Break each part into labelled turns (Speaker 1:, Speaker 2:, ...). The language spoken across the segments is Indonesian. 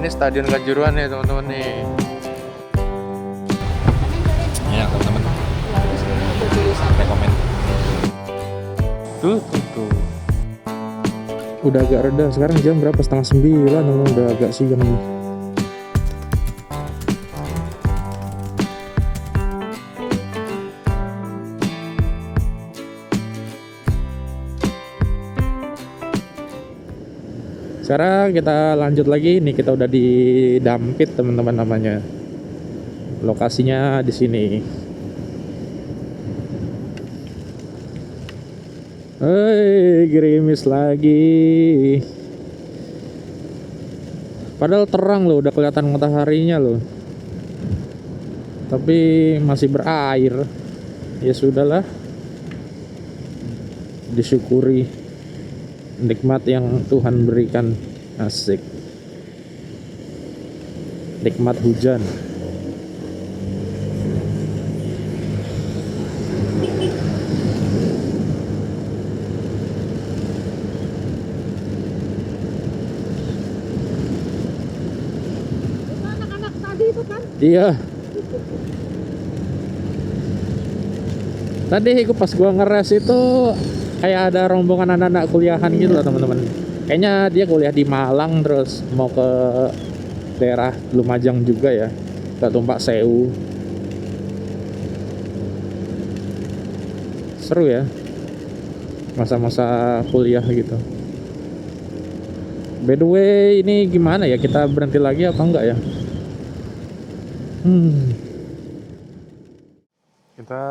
Speaker 1: ini Stadion Kanjuruhan ya teman-teman nih. Ya teman-teman, rekomen. Tuh. Udah agak reda. Sekarang jam berapa? Setengah 9. Udah agak siang nih. Sekarang kita lanjut lagi. Nih kita udah di Dampit teman-teman namanya. Lokasinya di sini. Hei, gerimis lagi. Padahal terang loh, udah kelihatan mataharinya loh. Tapi masih berair. Ya sudahlah. Disyukuri nikmat yang Tuhan berikan. Asik. Nikmat hujan.
Speaker 2: Anak-anak tadi itu kan?
Speaker 1: Iya. Tadi aku pas gua ngeres itu kayak ada rombongan anak-anak kuliahan gitu loh teman-teman. Kayaknya dia kuliah di Malang terus mau ke daerah Lumajang juga ya, ke Tumpak Sewu. Seru ya masa-masa kuliah gitu. By the way, ini gimana ya, kita berhenti lagi apa enggak ya? Kita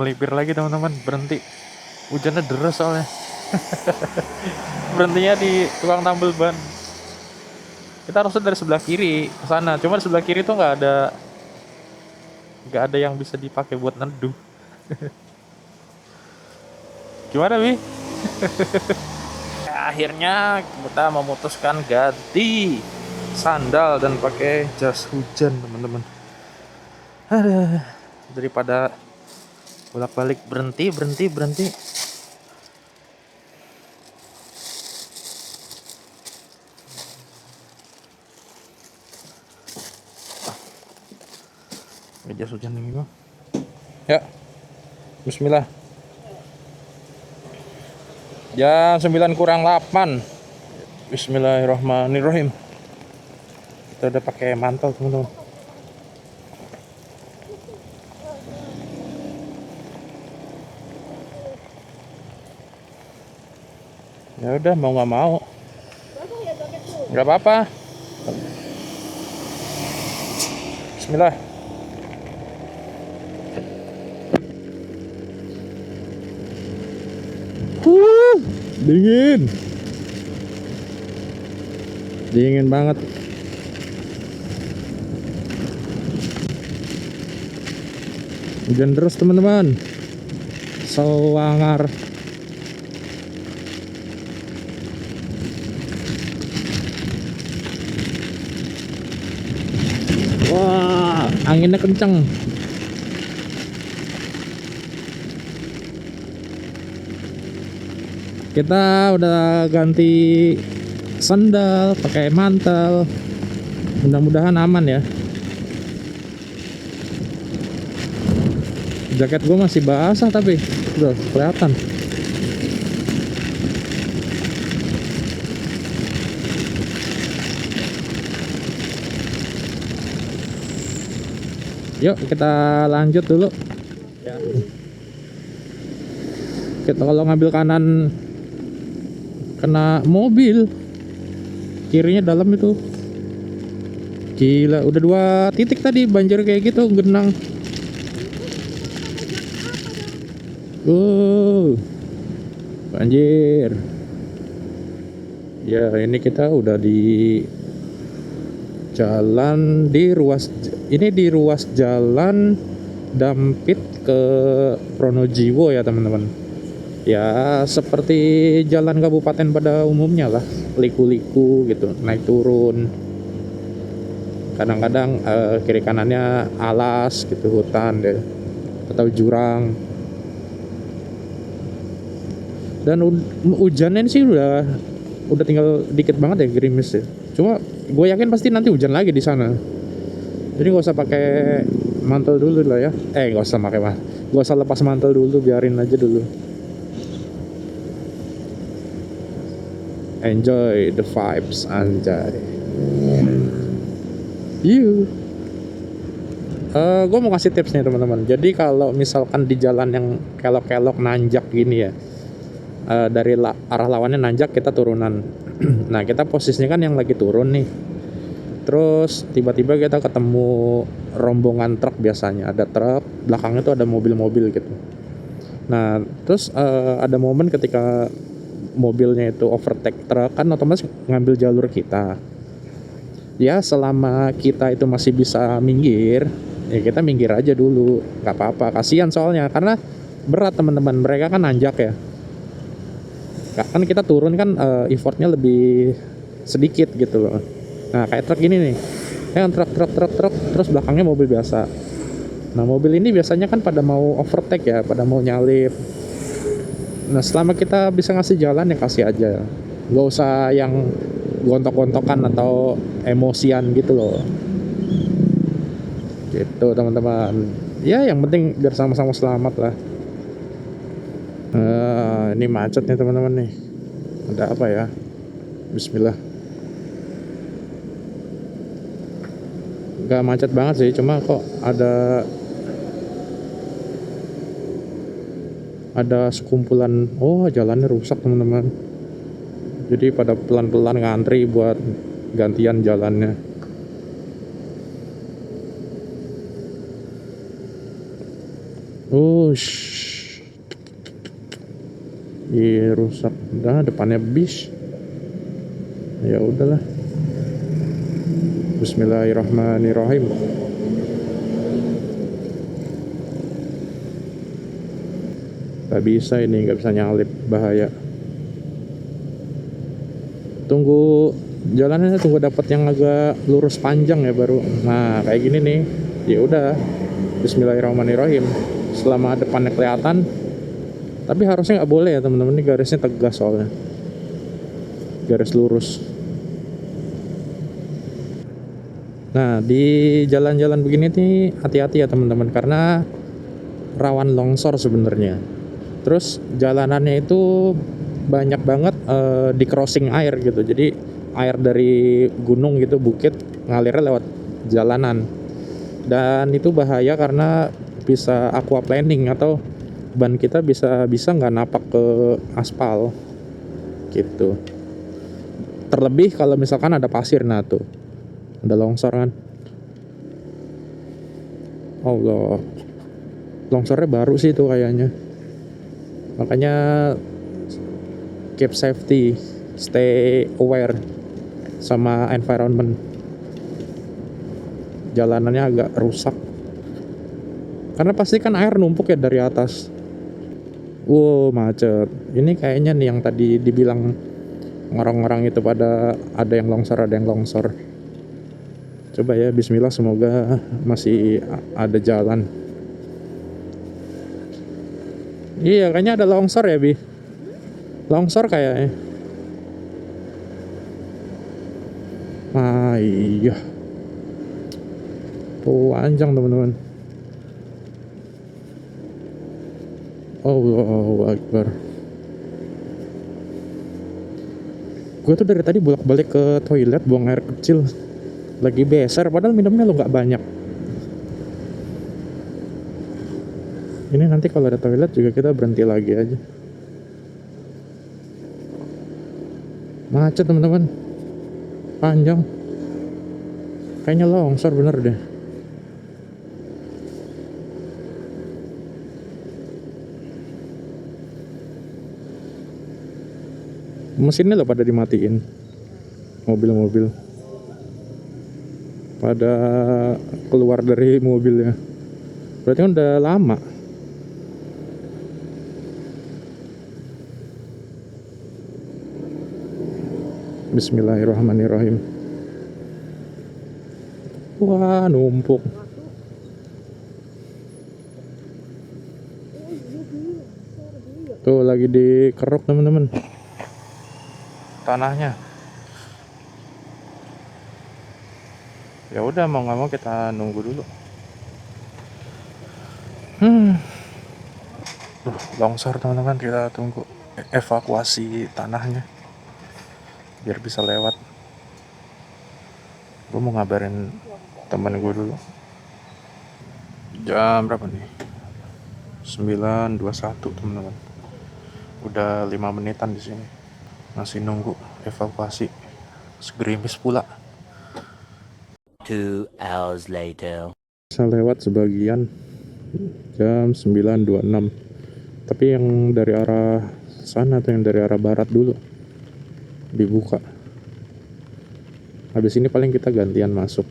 Speaker 1: melipir lagi teman-teman, berhenti. Hujannya deras soalnya. Berhentinya di tukang tambal ban. Kita harusnya dari sebelah kiri ke sana, cuma di sebelah kiri tuh nggak ada yang bisa dipakai buat neduh. Gimana Wi? Akhirnya kita memutuskan ganti sandal dan pakai jas hujan teman-teman. Aduh, daripada bolak-balik berhenti. Jas hujan ini bang. Ya, Bismillah. Jam 9 kurang 8. Bismillahirrahmanirrahim. Kita udah pakai mantel teman-teman. Ya udah, mau nggak mau. Nggak apa-apa. Bismillah. Dingin banget. Hujan terus teman-teman. Sewangar. Wah, anginnya kenceng. Kita udah ganti sandal, pakai mantel. Mudah-mudahan aman ya. Jaket gue masih basah tapi udah kelihatan. Yuk kita lanjut dulu ya. Kita kalau ngambil kanan kena mobil, kirinya dalam itu. Gila, udah 2 titik tadi banjir kayak gitu, genang. Banjir. Ya, ini kita udah di jalan di ruas jalan Dampit ke Pronojiwo ya teman-teman. Ya seperti jalan kabupaten pada umumnya lah, liku-liku gitu, naik turun. Kadang-kadang kiri kanannya alas gitu, hutan deh, atau jurang. Dan hujannya sih udah tinggal dikit banget ya, gerimis ya. Cuma gue yakin pasti nanti hujan lagi di sana. Jadi nggak usah pakai mantel dulu lah ya. Nggak usah pakai mah. Nggak usah lepas mantel dulu, biarin aja dulu. Enjoy the vibes, anjay. You. Gue mau kasih tips nih teman-teman. Jadi kalau misalkan di jalan yang kelok-kelok nanjak gini ya, dari arah lawannya nanjak, kita turunan. Nah, kita posisinya kan yang lagi turun nih. Terus tiba-tiba kita ketemu rombongan truk, biasanya ada truk, belakangnya tuh ada mobil-mobil gitu. Nah, terus ada momen ketika mobilnya itu overtake truk, kan otomatis ngambil jalur kita. Ya selama kita itu masih bisa minggir, ya kita minggir aja dulu, nggak apa-apa. Kasihan soalnya, karena berat teman-teman, mereka kan nanjak ya. Kan kita turun kan effortnya lebih sedikit gitu loh. Nah kayak truk ini nih, yang truk terus belakangnya mobil biasa. Nah mobil ini biasanya kan pada mau overtake ya, pada mau nyalip. Nah selama kita bisa ngasih jalan ya kasih aja, nggak usah yang gontok-gontokan atau emosian gitu loh. Gitu teman-teman. Ya yang penting biar sama-sama selamat lah. Ini macet nih teman-teman nih. Ada apa ya? Bismillah. Gak macet banget sih, cuma kok ada sekumpulan. Oh jalannya rusak teman-teman. Jadi pada pelan-pelan ngantri buat gantian jalannya. Iya rusak. Udah depannya bis. Ya udahlah. Bismillahirrahmanirrahim. Gak bisa ini, gak bisa nyalip, bahaya. Tunggu jalannya, tunggu dapat yang agak lurus panjang ya baru. Nah kayak gini nih. Ya udah. Bismillahirrahmanirrahim. Selama depannya kelihatan, tapi harusnya nggak boleh ya teman-teman, ini garisnya tegas soalnya, garis lurus. Nah di jalan-jalan begini nih hati-hati ya teman-teman, karena rawan longsor sebenarnya. Terus jalanannya itu banyak banget di crossing air gitu, jadi air dari gunung gitu, bukit, ngalirnya lewat jalanan. Dan itu bahaya karena bisa aquaplaning atau ban kita bisa nggak napak ke aspal gitu. Terlebih kalau misalkan ada pasir, nah tuh ada longsor kan. Allah, longsornya baru sih itu kayaknya. Makanya keep safety, stay aware sama environment. Jalanannya agak rusak karena pasti kan air numpuk ya dari atas. Wow macet. Ini kayaknya nih yang tadi dibilang orang-orang itu, pada ada yang longsor. Coba ya, bismillah, semoga masih ada jalan. Iya kayaknya ada longsor ya Bi. Longsor kayaknya. Iya. Panjang teman-teman. Allahu Akbar. Gue tuh dari tadi bolak-balik ke toilet buang air kecil, lagi beser, padahal minumnya lo nggak banyak. Ini nanti kalau ada toilet juga kita berhenti lagi aja. Macet teman-teman, panjang. Kayaknya longsor bener deh. Mesinnya loh pada dimatiin, mobil-mobil pada keluar dari mobilnya, berarti kan udah lama. Bismillahirrahmanirrahim. Wah numpuk. Tuh lagi dikeruk teman-teman tanahnya. Ya udah, mau nggak mau kita nunggu dulu. Hmm. Longsor teman-teman, kita tunggu evakuasi tanahnya biar bisa lewat. Gue mau ngabarin temen gue dulu. Jam berapa nih? 9.21 teman-teman. Udah 5 menitan di sini. Masih nunggu evakuasi. Segerimis pula.
Speaker 2: 2 hours later.
Speaker 1: Bisa lewat sebagian jam 9.26. Tapi yang dari arah sana atau yang dari arah barat dulu dibuka. Habis ini paling kita gantian masuk.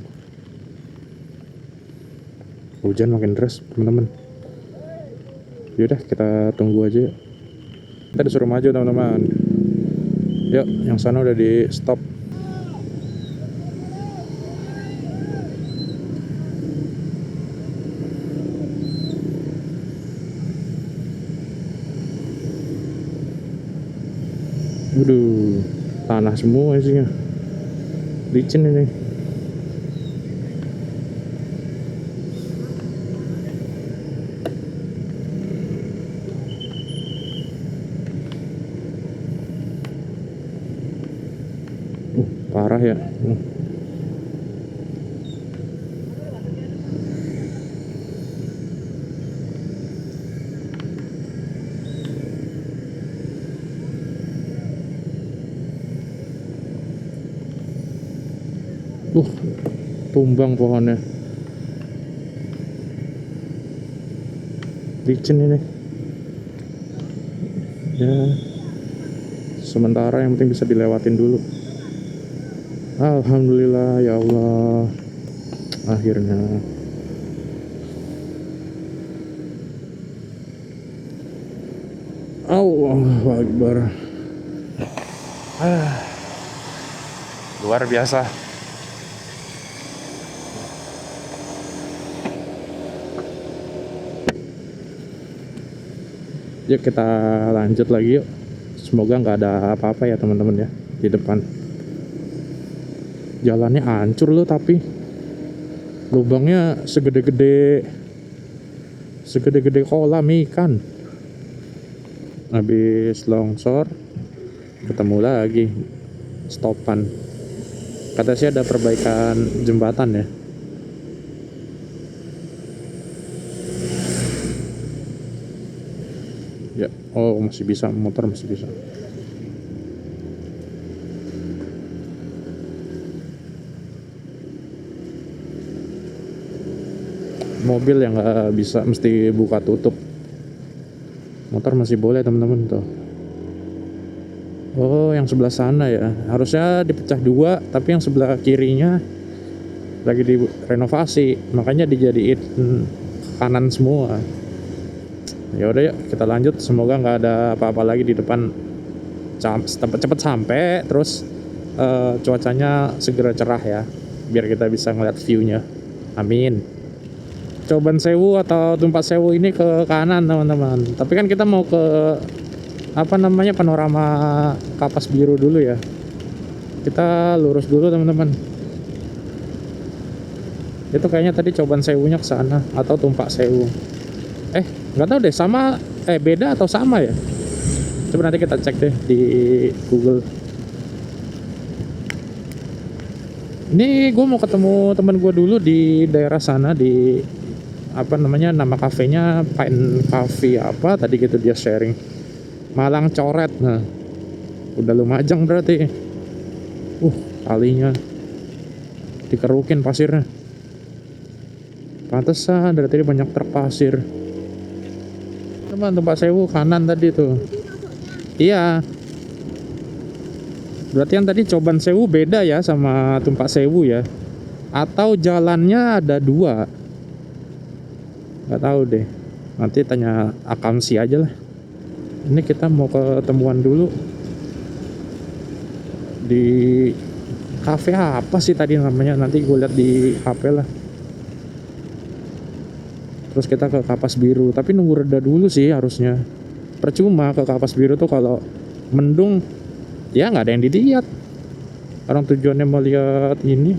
Speaker 1: Hujan makin deras teman-teman. Yaudah kita tunggu aja yuk. Kita disuruh maju teman-teman. Yuk, yang sana udah di stop. Waduh, tanah semua isinya. Licin ini. Parah ya. Tumbang pohonnya. Licin ini. Ya. Sementara yang penting bisa dilewatin dulu. Alhamdulillah ya Allah. Akhirnya. Allahu Akbar. Luar biasa. Yuk kita lanjut lagi yuk. Semoga nggak ada apa-apa ya teman-teman ya di depan. Jalannya hancur loh, tapi lubangnya segede-gede kolam ikan. Habis longsor ketemu lagi stopan. Kata sih ada perbaikan jembatan ya. Ya, oh masih bisa, motor masih bisa. Mobil yang nggak bisa mesti buka tutup. Motor masih boleh teman-teman tuh. Oh, yang sebelah sana ya. Harusnya dipecah dua, tapi yang sebelah kirinya lagi direnovasi, makanya dijadiin kanan semua. Ya udah yuk kita lanjut. Semoga nggak ada apa-apa lagi di depan. Cepet sampai, terus cuacanya segera cerah ya, biar kita bisa ngeliat view-nya. Amin. Coban Sewu atau Tumpak Sewu ini ke kanan teman-teman. Tapi kan kita mau ke apa namanya, panorama Kapas Biru dulu ya. Kita lurus dulu teman-teman. Itu kayaknya tadi Coban Sewunya ke sana atau Tumpak Sewu. Nggak tahu deh, sama beda atau sama ya. Coba nanti kita cek deh di Google. Ini gue mau ketemu temen gue dulu di daerah sana, di apa namanya, nama kafenya Pine Cafe apa tadi gitu dia sharing. Malang Coret. Nah, udah Lumajang berarti. Kalinya dikerukin pasirnya. Pantesan dari tadi banyak truk pasir. Teman, Tumpak Sewu kanan tadi tuh. Iya. Berarti yang tadi Coban Sewu beda ya sama Tumpak Sewu ya. Atau jalannya ada dua. Gak tahu deh. Nanti tanya Akamsi aja lah. Ini kita mau ketemuan dulu di kafe apa sih tadi namanya, nanti gue lihat di HP lah. Terus kita ke Kapas Biru, tapi nunggu reda dulu sih harusnya. Percuma ke Kapas Biru tuh kalau mendung, ya nggak ada yang dilihat. Orang tujuannya mau lihat ini,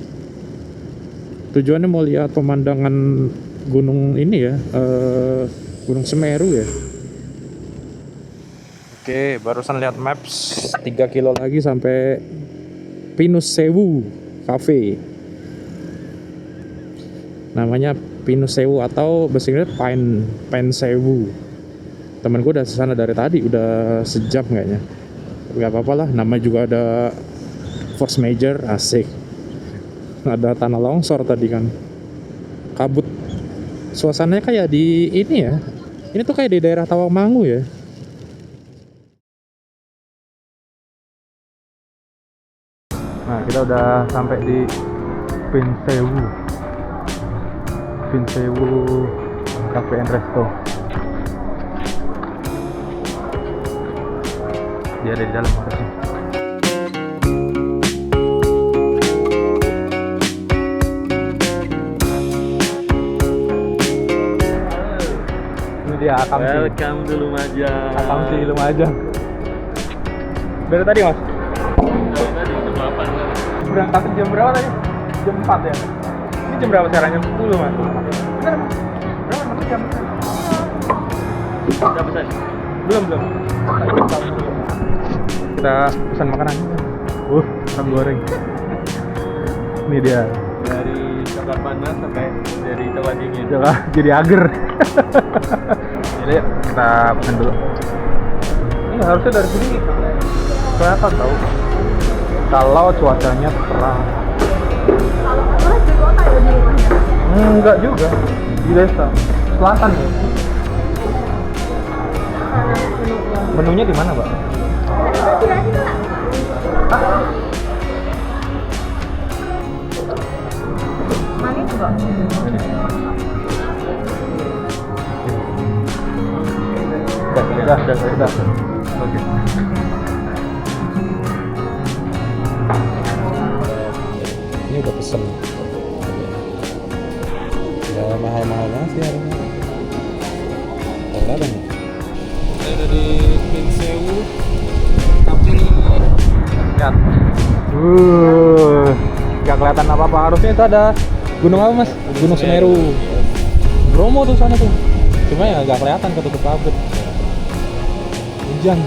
Speaker 1: Tujuannya mau lihat pemandangan gunung ini ya, Gunung Semeru ya. Oke, barusan lihat maps 3 kilo lagi sampai Pinus Sewu Cafe. Namanya Pinus Sewu atau bahasa Inggris Pine Sewu. Temen gue udah kesana dari tadi, udah sejam kayaknya. Gak apa-apa lah, nama juga ada force major, asik. Ada tanah longsor tadi kan, kabut. Suasananya kayak di ini ya, ini tuh kayak di daerah Tawangmangu ya. Nah, kita udah sampai di Pinsewu Cafe and Resto. Dia ada di dalam harusnya. Ini dia Akamsi.
Speaker 3: Welcome to Lumajang.
Speaker 1: Akamsi Lumajang. Dari tadi mas?
Speaker 3: Dari tadi jam 8 kan?
Speaker 1: Berangkat jam berapa tadi? Jam 4 ya? Ini jam berapa sekarang? Jam 10 mas? Bener mas? Berapa mas jam?
Speaker 3: Udah pesan?
Speaker 1: Belum. Kita pesan makanan. Pisang goreng. Ini dia.
Speaker 3: Dari coklat panas sampai dari coklat dingin.
Speaker 1: Jadi ager. Jadi yuk, kita pesan dulu. Ini harusnya dari sini kelihatan tahu. Kalau cuacanya terang.
Speaker 4: Kalau di kota ya di rumahnya.
Speaker 1: Enggak juga. Di desa. Selatan ya. Menunya di mana, Mbak?
Speaker 4: Mana itu, Mbak?
Speaker 1: Udah. Oke. Ini udah pesen. Ya mahal-mahal banget sih harganya. Kelihatan ya?
Speaker 3: Saya dari Pinsewu tapi
Speaker 1: Lihat. Gak kelihatan apa-apa. Harusnya itu ada gunung apa mas? Gunung Semeru. Bromo tuh sana tuh. Cuma ya gak kelihatan, ketutup kabut. Hujan.